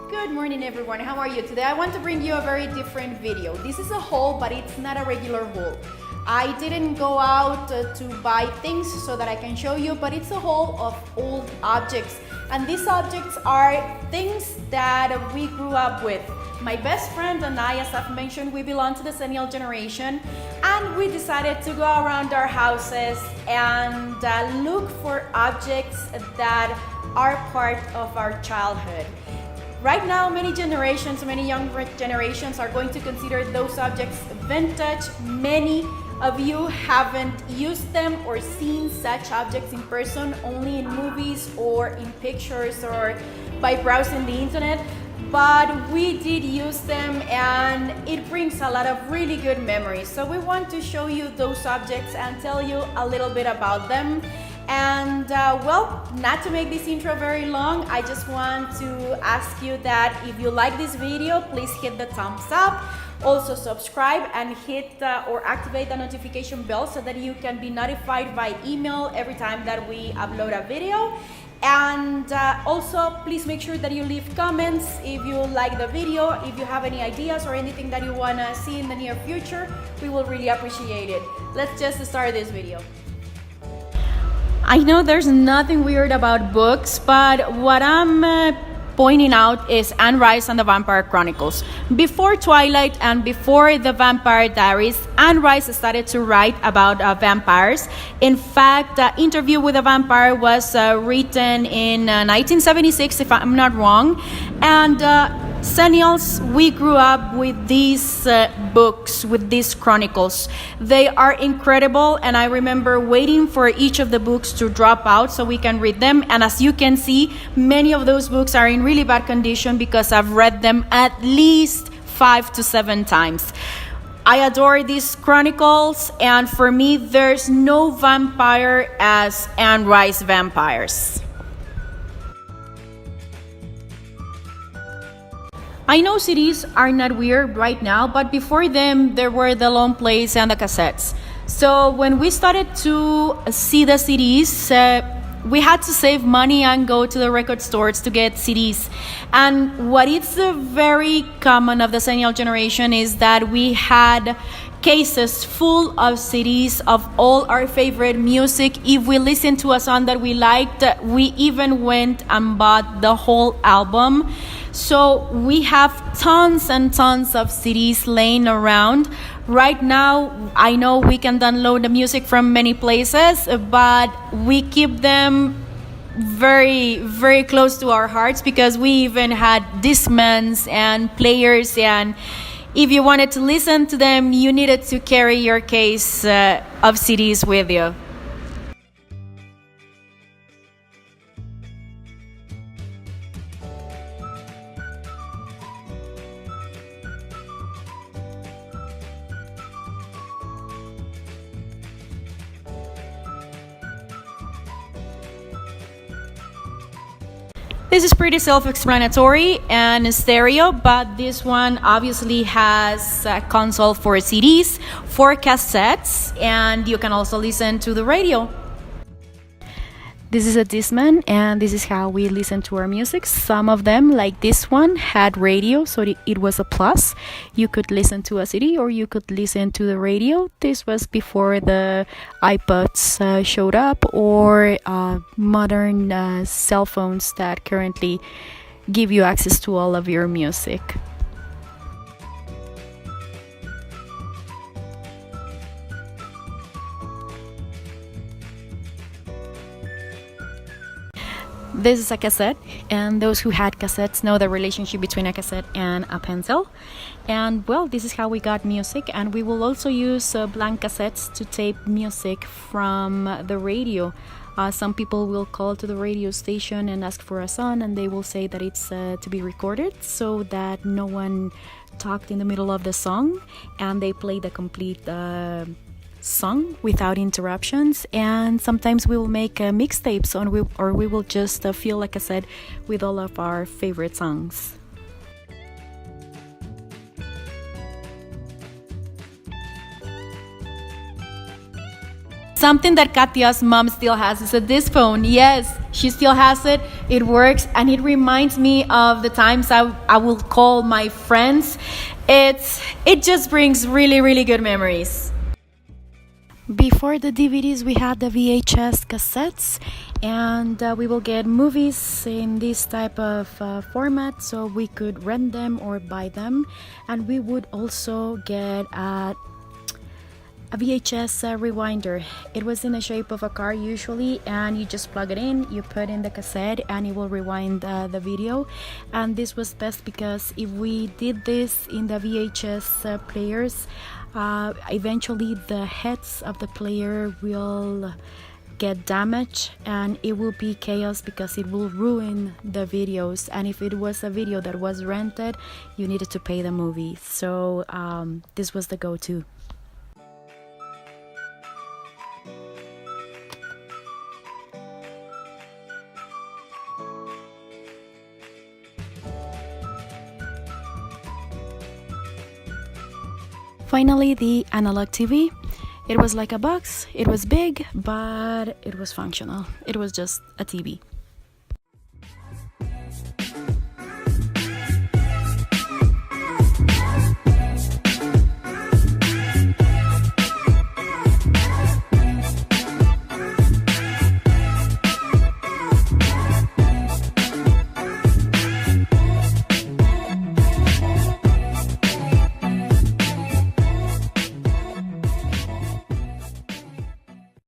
Good morning everyone, how are you? Today I want to bring you a very different video. This is a haul, but it's not a regular haul. I didn't go out to buy things so that I can show you, but it's a haul of old objects. And these objects are things that we grew up with. My best friend and I, as I've mentioned, we belong to the XENNIAL generation, and we decided to go around our houses and look for objects that are part of our childhood. Right now, many young generations are going to consider those objects vintage. Many of you haven't used them or seen such objects in person, only in movies or in pictures or by browsing the internet. But we did use them and it brings a lot of really good memories. So we want to show you those objects and tell you a little bit about them. And well, not to make this intro very long, I just want to ask you that if you like this video, please hit the thumbs up. Also subscribe and hit or activate the notification bell so that you can be notified by email every time that we upload a video. And also please make sure that you leave comments if you like the video. If you have any ideas or anything that you want to see in the near future, we will really appreciate it. Let's just start this video. I know there's nothing weird about books, but what I'm pointing out is Anne Rice and the Vampire Chronicles. Before Twilight and before the Vampire Diaries, Anne Rice started to write about vampires. In fact, Interview with a Vampire was written in 1976, if I'm not wrong. And XENNIALs, we grew up with these books, with these chronicles. They are incredible, and I remember waiting for each of the books to drop out so we can read them. And as you can see, many of those books are in really bad condition because I've read them at least 5 to 7 times. I adore these chronicles, and for me, there's no vampire as Anne Rice vampires. I know CDs are not weird right now, but before them, there were the long plays and the cassettes. So when we started to see the CDs, we had to save money and go to the record stores to get CDs. And what is very common of the XENNIAL generation is that we had cases full of CDs of all our favorite music. If we listened to a song that we liked, we even went and bought the whole album. So we have tons and tons of CDs laying around. Right now, I know we can download the music from many places, but we keep them very, very close to our hearts because we even had Discmans and players, and if you wanted to listen to them, you needed to carry your case of CDs with you. This is pretty self-explanatory and stereo, but this one obviously has a console for CDs, for cassettes, and you can also listen to the radio. This is a Discman, and this is how we listen to our music. Some of them, like this one, had radio, so it was a plus. You could listen to a CD or you could listen to the radio. This was before the iPods showed up, or modern cell phones that currently give you access to all of your music. This is a cassette, and those who had cassettes know the relationship between a cassette and a pencil. And well, this is how we got music, and we will also use blank cassettes to tape music from the radio. Some people will call to the radio station and ask for a song, and they will say that it's to be recorded so that no one talked in the middle of the song, and they play the complete song without interruptions. And sometimes we will make mixtapes, or we will just fill a cassette with all of our favorite songs. Something that Katya's mom still has is this phone. Yes, she still has it. It works, and it reminds me of the times I will call my friends. It just brings really, really good memories. Before the DVDs, we had the VHS cassettes, and we will get movies in this type of format, so we could rent them or buy them. And we would also get a VHS rewinder. It was in the shape of a car usually, and you just plug it in, you put in the cassette, and it will rewind the video. And this was best because if we did this in the VHS players, eventually the heads of the player will get damaged, and it will be chaos because it will ruin the videos. And if it was a video that was rented, you needed to pay the movie. So this was the go-to. Finally, the analog TV. It was like a box. It was big, but it was functional. It was just a TV.